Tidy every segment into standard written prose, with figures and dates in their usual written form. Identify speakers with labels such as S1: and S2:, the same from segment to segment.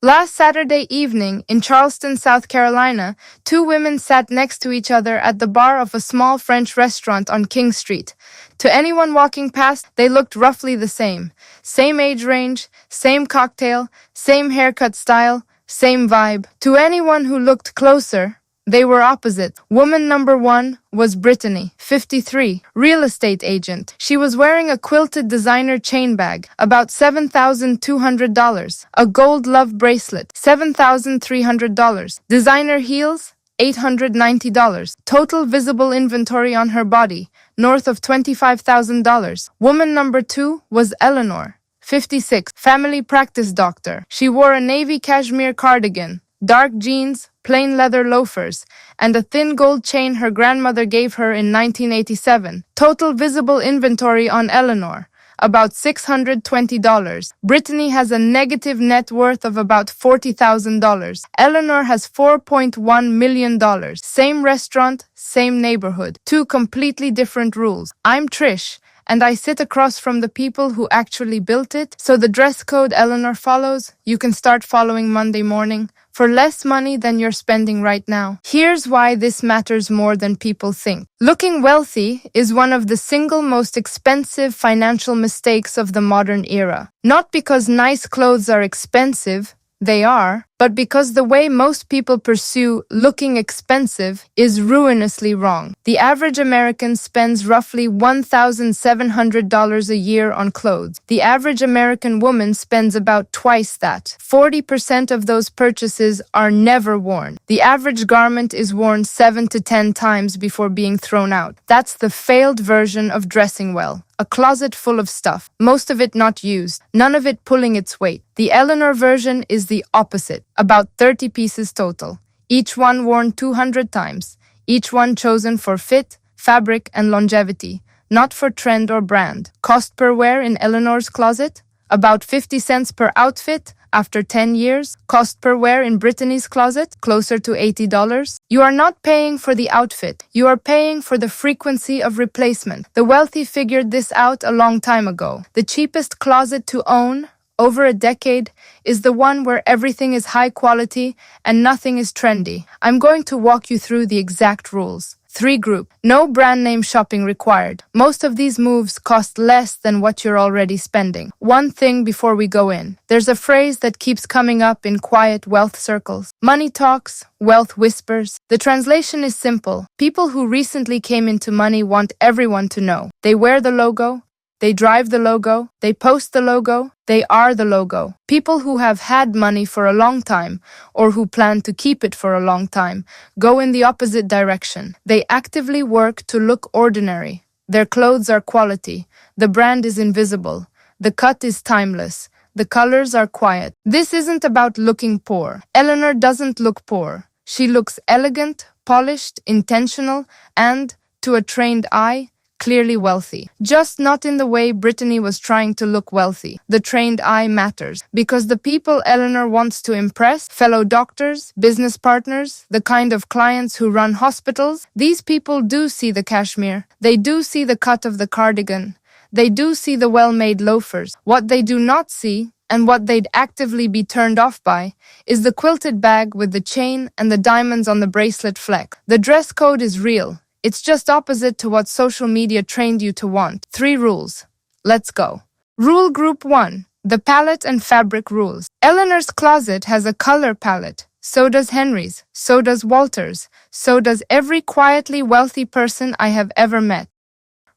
S1: Last Saturday evening, in Charleston, South Carolina, two women sat next to each other at the bar of a small French restaurant on King Street. To anyone walking past, they looked roughly the same. Same age range, same cocktail, same haircut style, same vibe. To anyone who looked closer, they were opposite. Woman number one was Brittany, 53, real estate agent. She was wearing a quilted designer chain bag, about $7,200. A gold love bracelet, $7,300. Designer heels, $890. Total visible inventory on her body, north of $25,000. Woman number two was Eleanor, 56, family practice doctor. She wore a navy cashmere cardigan, dark jeans, plain leather loafers, and a thin gold chain her grandmother gave her in 1987. Total visible inventory on Eleanor, about $620. Brittany has a negative net worth of about $40,000. Eleanor has $4.1 million. Same restaurant, same neighborhood. Two completely different rules. I'm Trish, and I sit across from the people who actually built it, so the dress code Eleanor follows, you can start following Monday morning, for less money than you're spending right now. Here's why this matters more than people think. Looking wealthy is one of the single most expensive financial mistakes of the modern era. Not because nice clothes are expensive, they are, but because the way most people pursue looking expensive is ruinously wrong. The average American spends roughly $1,700 a year on clothes. The average American woman spends about twice that. 40% of those purchases are never worn. The average garment is worn 7 to 10 times before being thrown out. That's the failed version of dressing well. A closet full of stuff, most of it not used, none of it pulling its weight. The Eleanor version is the opposite, about 30 pieces total, each one worn 200 times, each one chosen for fit, fabric, and longevity, not for trend or brand. Cost per wear in Eleanor's closet? About 50 cents per outfit. After 10 years, cost per wear in Brittany's closet, closer to $80. You are not paying for the outfit. You are paying for the frequency of replacement. The wealthy figured this out a long time ago. The cheapest closet to own, over a decade, is the one where everything is high quality and nothing is trendy. I'm going to walk you through the exact rules. 3 group. No brand name shopping required. Most of these moves cost less than what you're already spending. One thing before we go in. There's a phrase that keeps coming up in quiet wealth circles. Money talks, wealth whispers. The translation is simple. People who recently came into money want everyone to know. They wear the logo. They drive the logo, they post the logo, they are the logo. People who have had money for a long time, or who plan to keep it for a long time, go in the opposite direction. They actively work to look ordinary. Their clothes are quality. The brand is invisible. The cut is timeless. The colors are quiet. This isn't about looking poor. Eleanor doesn't look poor. She looks elegant, polished, intentional, and, to a trained eye, clearly wealthy. Just not in the way Brittany was trying to look wealthy. The trained eye matters, because the people Eleanor wants to impress, fellow doctors, business partners, the kind of clients who run hospitals, these people do see the cashmere. They do see the cut of the cardigan. They do see the well-made loafers. What they do not see, and what they'd actively be turned off by, is the quilted bag with the chain and the diamonds on the bracelet fleck. The dress code is real. It's just opposite to what social media trained you to want. 3 rules. Let's go. Rule group 1. The palette and fabric rules. Eleanor's closet has a color palette. So does Henry's. So does Walter's. So does every quietly wealthy person I have ever met.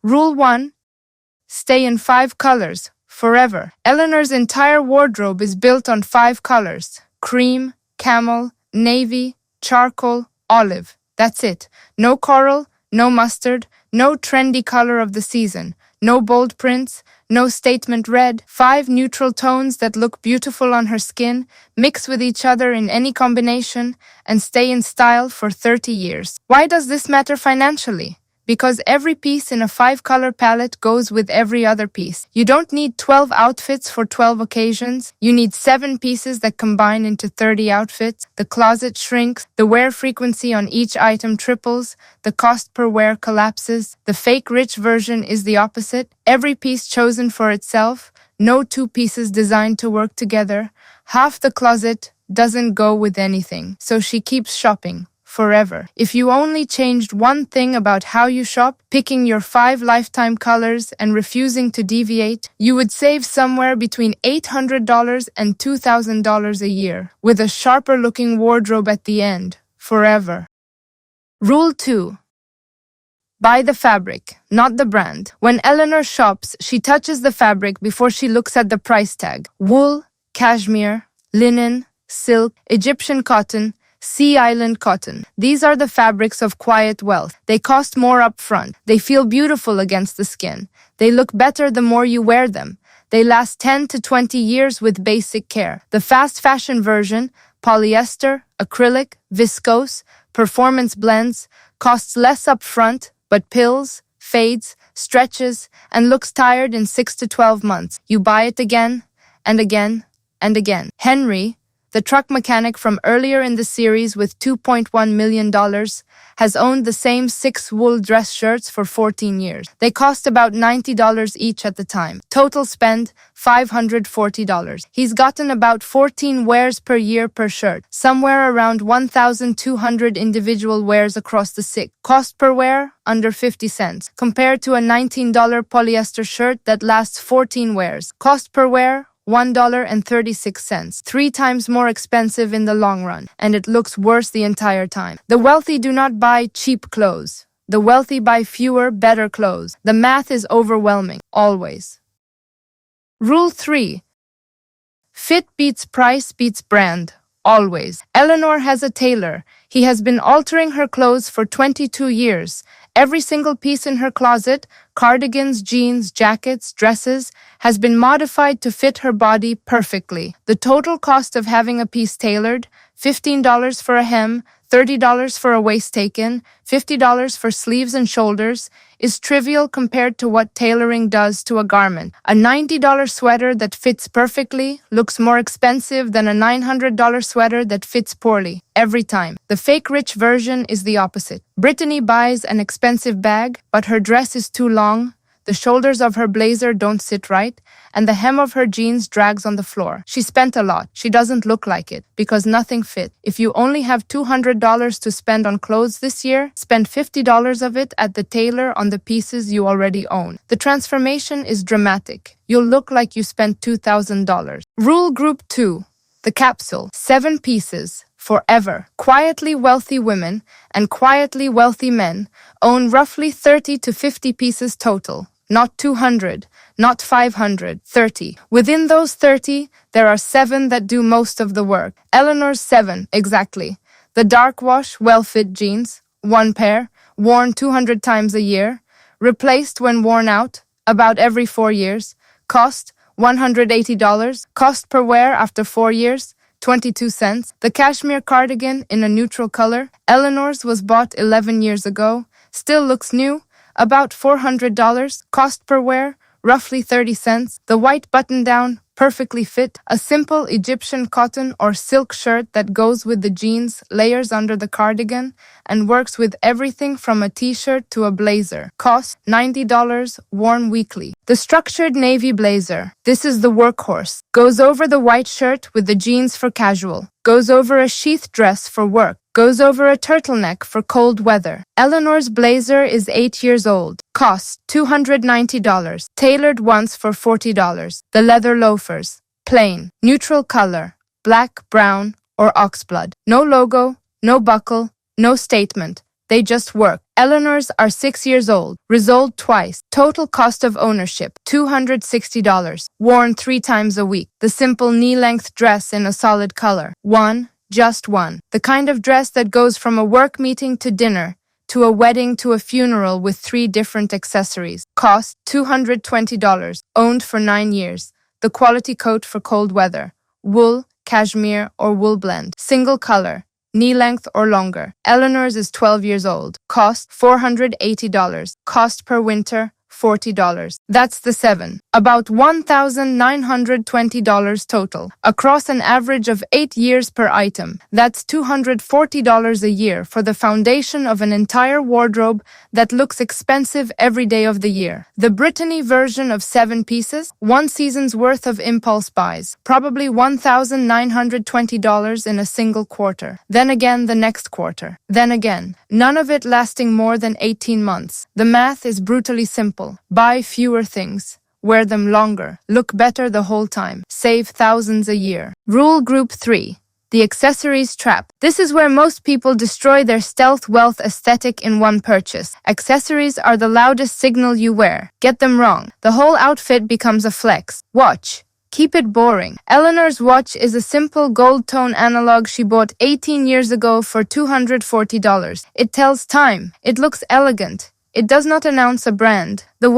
S1: Rule 1. Stay in 5 colors. Forever. Eleanor's entire wardrobe is built on 5 colors. Cream, camel, navy, charcoal, olive. That's it. No coral, no mustard, no trendy color of the season, no bold prints, no statement red. 5 neutral tones that look beautiful on her skin, mix with each other in any combination, and stay in style for 30 years. Why does this matter financially? Because every piece in a 5-color palette goes with every other piece. You don't need 12 outfits for 12 occasions. You need 7 pieces that combine into 30 outfits. The closet shrinks. The wear frequency on each item triples. The cost per wear collapses. The fake rich version is the opposite. Every piece chosen for itself. No 2 pieces designed to work together. Half the closet, doesn't go with anything, so she keeps shopping. Forever. If you only changed one thing about how you shop, picking your 5 lifetime colors and refusing to deviate, you would save somewhere between $800 and $2,000 a year, with a sharper-looking wardrobe at the end. Forever. Rule 2. Buy the fabric, not the brand. When Eleanor shops, she touches the fabric before she looks at the price tag. Wool, cashmere, linen, silk, Egyptian cotton, Sea Island cotton. These are the fabrics of quiet wealth. They cost more up front. They feel beautiful against the skin. They look better the more you wear them. They last 10 to 20 years with basic care. The fast fashion version, polyester, acrylic, viscose, performance blends, costs less up front, but pills, fades, stretches, and looks tired in 6 to 12 months. You buy it again, and again, and again. Henry, the truck mechanic from earlier in the series with $2.1 million, has owned the same 6 wool dress shirts for 14 years. They cost about $90 each at the time. Total spend, $540. He's gotten about 14 wears per year per shirt, somewhere around 1,200 individual wears across the 6. Cost per wear, under 50 cents, compared to a $19 polyester shirt that lasts 14 wears. Cost per wear, $1.36, 3 times more expensive in the long run, and it looks worse the entire time. The wealthy do not buy cheap clothes. The wealthy buy fewer, better clothes. The math is overwhelming, always. Rule 3. Fit beats price beats brand, always. Eleanor has a tailor. He has been altering her clothes for 22 years. Every single piece in her closet, cardigans, jeans, jackets, dresses, has been modified to fit her body perfectly. The total cost of having a piece tailored, $15 for a hem, $30 for a waist taken, $50 for sleeves and shoulders, is trivial compared to what tailoring does to a garment. A $90 sweater that fits perfectly looks more expensive than a $900 sweater that fits poorly, every time. The fake rich version is the opposite. Brittany buys an expensive bag, but her dress is too long, the shoulders of her blazer don't sit right, and the hem of her jeans drags on the floor. She spent a lot. She doesn't look like it, because nothing fit. If you only have $200 to spend on clothes this year, spend $50 of it at the tailor on the pieces you already own. The transformation is dramatic. You'll look like you spent $2,000. Rule Group 2. The capsule. 7 pieces. Forever. Quietly wealthy women and quietly wealthy men own roughly 30 to 50 pieces total. Not 200, not 500, 30. Within those 30, there are 7 that do most of the work. Eleanor's 7, exactly. The dark wash, well-fit jeans, 1 pair, worn 200 times a year, replaced when worn out, about every 4 years, cost $180, cost per wear after 4 years, 22 cents. The cashmere cardigan in a neutral color, Eleanor's was bought 11 years ago, still looks new, about $400, cost per wear, roughly 30 cents. The white button-down, perfectly fit, a simple Egyptian cotton or silk shirt that goes with the jeans, layers under the cardigan, and works with everything from a t-shirt to a blazer. Cost $90, worn weekly. The structured navy blazer, this is the workhorse, goes over the white shirt with the jeans for casual, goes over a sheath dress for work, goes over a turtleneck for cold weather. Eleanor's blazer is 8 years old. Cost $290. Tailored once for $40. The leather loafers. Plain. Neutral color. Black, brown, or oxblood. No logo, no buckle, no statement. They just work. Eleanor's are 6 years old. Resoled twice. Total cost of ownership, $260. Worn 3 times a week. The simple knee-length dress in a solid color. Just one. The kind of dress that goes from a work meeting to dinner, to a wedding to a funeral with 3 different accessories. Cost $220. Owned for 9 years. The quality coat for cold weather. Wool, cashmere, or wool blend. Single color. Knee length or longer. Eleanor's is 12 years old. Cost $480. Cost per winter, $40. That's the 7. About $1,920 total, across an average of 8 years per item. That's $240 a year for the foundation of an entire wardrobe that looks expensive every day of the year. The Brittany version of 7 pieces, 1 season's worth of impulse buys, probably $1,920 in a single quarter. Then again the next quarter. Then again. None of it lasting more than 18 months. The math is brutally simple. Buy fewer things. Wear them longer. Look better the whole time. Save thousands a year. Rule Group 3. The accessories trap. This is where most people destroy their stealth wealth aesthetic in one purchase. Accessories are the loudest signal you wear. Get them wrong. The whole outfit becomes a flex. Watch. Keep it boring. Eleanor's watch is a simple gold tone analog she bought 18 years ago for $240. It tells time. It looks elegant. It does not announce a brand. The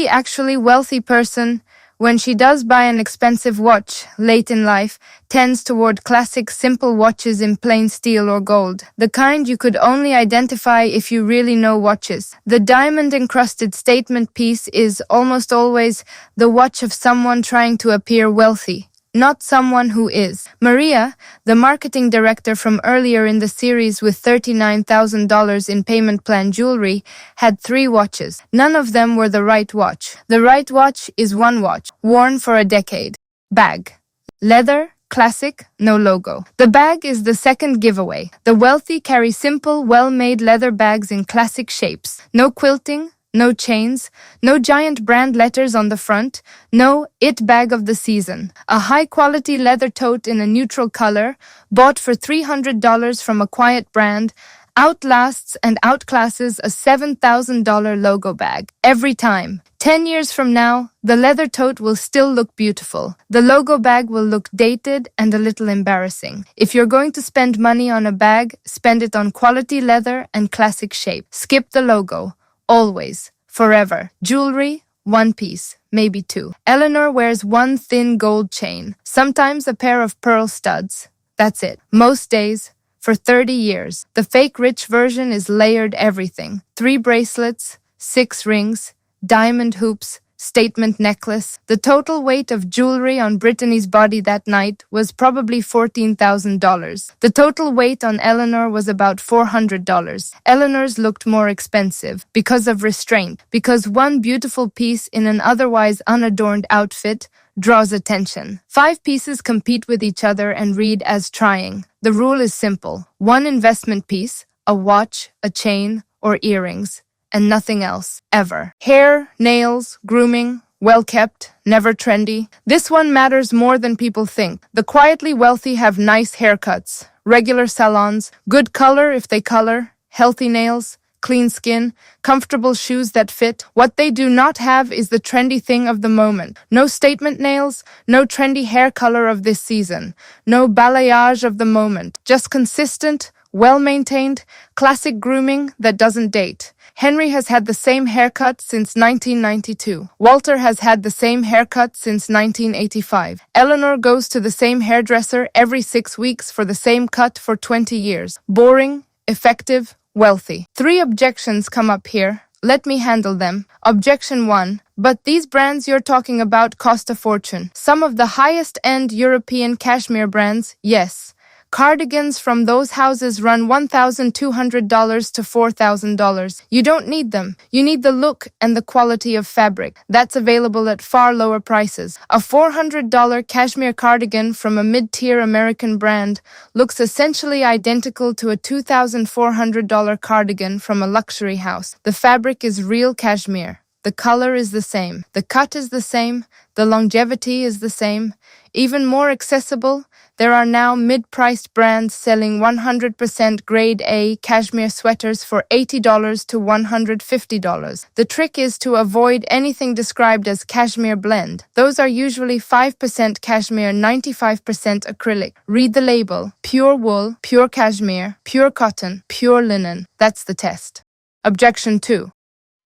S1: actually wealthy person, when she does buy an expensive watch late in life, tends toward classic simple watches in plain steel or gold, the kind you could only identify if you really know watches. The diamond-encrusted statement piece is almost always the watch of someone trying to appear wealthy, not someone who is. Maria, the marketing director from earlier in the series with $39,000 in payment plan jewelry, had 3 watches. None of them were the right watch. The right watch is one watch, worn for a decade. Bag. Leather, classic, no logo. The bag is the second giveaway. The wealthy carry simple, well-made leather bags in classic shapes. No quilting, no chains, no giant brand letters on the front, no it bag of the season. A high-quality leather tote in a neutral color, bought for $300 from a quiet brand, outlasts and outclasses a $7,000 logo bag. Every time. 10 years from now, the leather tote will still look beautiful. The logo bag will look dated and a little embarrassing. If you're going to spend money on a bag, spend it on quality leather and classic shape. Skip the logo. Always. Forever. Jewelry, 1 piece, maybe 2. Eleanor wears 1 thin gold chain, sometimes a pair of pearl studs. That's it. Most days, for 30 years. The fake rich version is layered everything. 3 bracelets, 6 rings, diamond hoops, statement necklace. The total weight of jewelry on Brittany's body that night was probably $14,000. The total weight on Eleanor was about $400. Eleanor's looked more expensive because of restraint, because one beautiful piece in an otherwise unadorned outfit draws attention. 5 pieces compete with each other and read as trying. The rule is simple. 1 investment piece, a watch, a chain, or earrings, and nothing else, ever. Hair, nails, grooming, well-kept, never trendy. This one matters more than people think. The quietly wealthy have nice haircuts, regular salons, good color if they color, healthy nails, clean skin, comfortable shoes that fit. What they do not have is the trendy thing of the moment. No statement nails, no trendy hair color of this season, no balayage of the moment. Just consistent, well-maintained, classic grooming that doesn't date. Henry has had the same haircut since 1992. Walter has had the same haircut since 1985. Eleanor goes to the same hairdresser every 6 weeks for the same cut for 20 years. Boring, effective, wealthy. 3 objections come up here. Let me handle them. Objection 1. But these brands you're talking about cost a fortune. Some of the highest-end European cashmere brands, yes. Cardigans from those houses run $1,200 to $4,000. You don't need them. You need the look and the quality of fabric. That's available at far lower prices. A $400 cashmere cardigan from a mid-tier American brand looks essentially identical to a $2,400 cardigan from a luxury house. The fabric is real cashmere. The color is the same. The cut is the same. The longevity is the same. Even more accessible, there are now mid-priced brands selling 100% grade A cashmere sweaters for $80 to $150. The trick is to avoid anything described as cashmere blend. Those are usually 5% cashmere, 95% acrylic. Read the label. Pure wool, pure cashmere, pure cotton, pure linen. That's the test. Objection 2.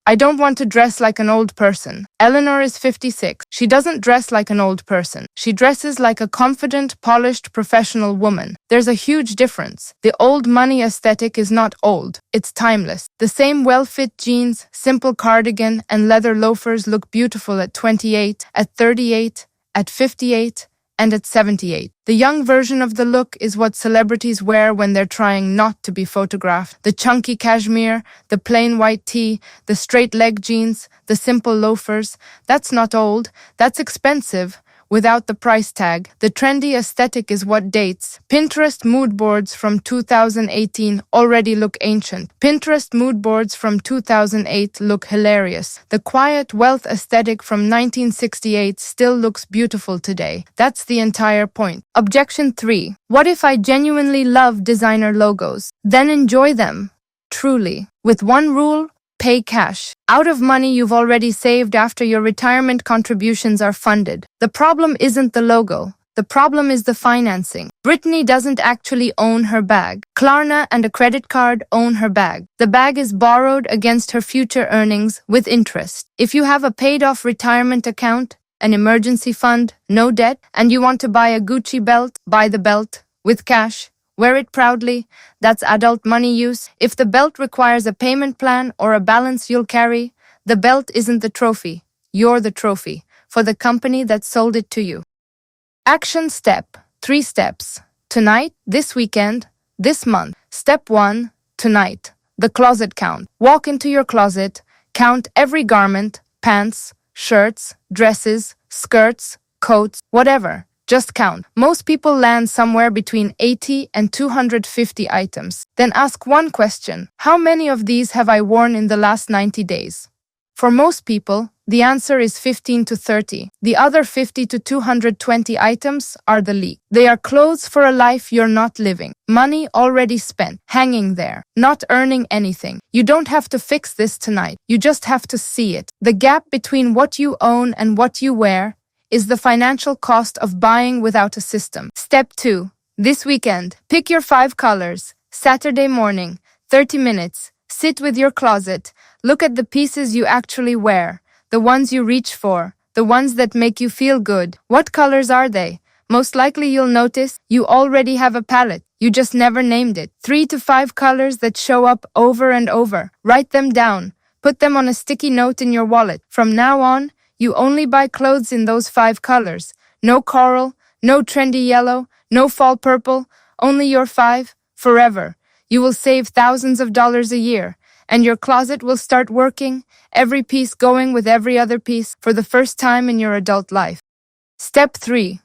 S1: I don't want to dress like an old person. Eleanor is 56. She doesn't dress like an old person. She dresses like a confident, polished, professional woman. There's a huge difference. The old money aesthetic is not old. It's timeless. The same well-fit jeans, simple cardigan, and leather loafers look beautiful at 28, at 38, at 58, and at 78. The young version of the look is what celebrities wear when they're trying not to be photographed. The chunky cashmere, the plain white tee, the straight leg jeans, the simple loafers. That's not old, that's expensive. Without the price tag, the trendy aesthetic is what dates. Pinterest mood boards from 2018 already look ancient. Pinterest mood boards from 2008 look hilarious. The quiet wealth aesthetic from 1968 still looks beautiful today. That's the entire point. Objection 3. What if I genuinely love designer logos? Then enjoy them. Truly. With one rule, pay cash. Out of money you've already saved after your retirement contributions are funded. The problem isn't the logo. The problem is the financing. Brittany doesn't actually own her bag. Klarna and a credit card own her bag. The bag is borrowed against her future earnings with interest. If you have a paid-off retirement account, an emergency fund, no debt, and you want to buy a Gucci belt, buy the belt with cash. Wear it proudly. That's adult money use. If the belt requires a payment plan or a balance you'll carry, the belt isn't the trophy. You're the trophy for the company that sold it to you. Action step. 3 steps. Tonight, this weekend, this month. Step 1. Tonight. The closet count. Walk into your closet. Count every garment, pants, shirts, dresses, skirts, coats, whatever. Just count. Most people land somewhere between 80 and 250 items. Then ask one question. How many of these have I worn in the last 90 days? For most people, the answer is 15 to 30. The other 50 to 220 items are the leak. They are clothes for a life you're not living. Money already spent, hanging there, not earning anything. You don't have to fix this tonight. You just have to see it. The gap between what you own and what you wear is the financial cost of buying without a system. Step 2. This weekend, pick your 5 colors. Saturday morning, 30 minutes. Sit with your closet. Look at the pieces you actually wear, the ones you reach for, the ones that make you feel good. What colors are they? Most likely you'll notice you already have a palette. You just never named it. 3 to 5 colors that show up over and over. Write them down. Put them on a sticky note in your wallet. From now on, you only buy clothes in those 5 colors. No coral, no trendy yellow, no fall purple, only your 5, forever. You will save thousands of dollars a year, and your closet will start working, every piece going with every other piece for the first time in your adult life. Step 3.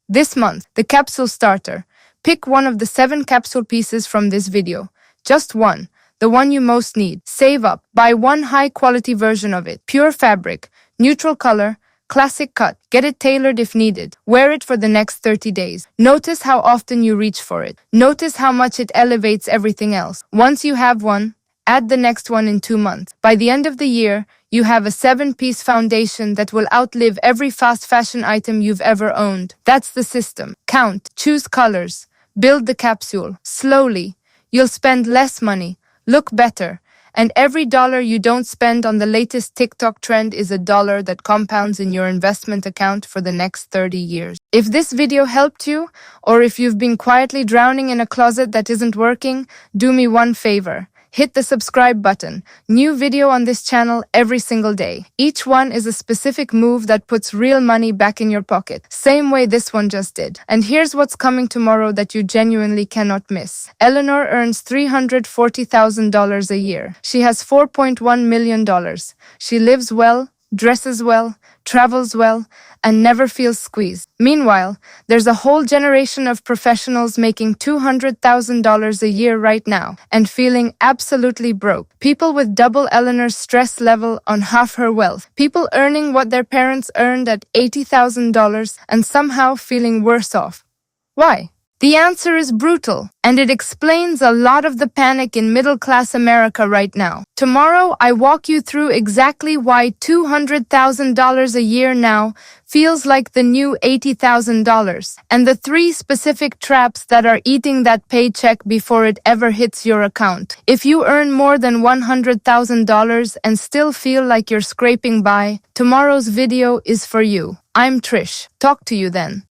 S1: This month, the capsule starter. Pick one of the 7 capsule pieces from this video. Just one, the one you most need. Save up. Buy one high-quality version of it. Pure fabric. Neutral color, classic cut. Get it tailored if needed. Wear it for the next 30 days. Notice how often you reach for it. Notice how much it elevates everything else. Once you have one, add the next one in 2 months. By the end of the year, you have a 7-piece foundation that will outlive every fast fashion item you've ever owned. That's the system. Count, choose colors, build the capsule. Slowly, you'll spend less money, look better, and every dollar you don't spend on the latest TikTok trend is a dollar that compounds in your investment account for the next 30 years. If this video helped you, or if you've been quietly drowning in a closet that isn't working, do me one favor. Hit the subscribe button. New video on this channel every single day. Each one is a specific move that puts real money back in your pocket. Same way this one just did. And here's what's coming tomorrow that you genuinely cannot miss. Eleanor earns $340,000 a year. She has $4.1 million. She lives well, dresses well, travels well, and never feels squeezed. Meanwhile, there's a whole generation of professionals making $200,000 a year right now and feeling absolutely broke. People with double Eleanor's stress level on half her wealth. People earning what their parents earned at $80,000 and somehow feeling worse off. Why? The answer is brutal, and it explains a lot of the panic in middle-class America right now. Tomorrow, I walk you through exactly why $200,000 a year now feels like the new $80,000, and the 3 specific traps that are eating that paycheck before it ever hits your account. If you earn more than $100,000 and still feel like you're scraping by, tomorrow's video is for you. I'm Trish. Talk to you then.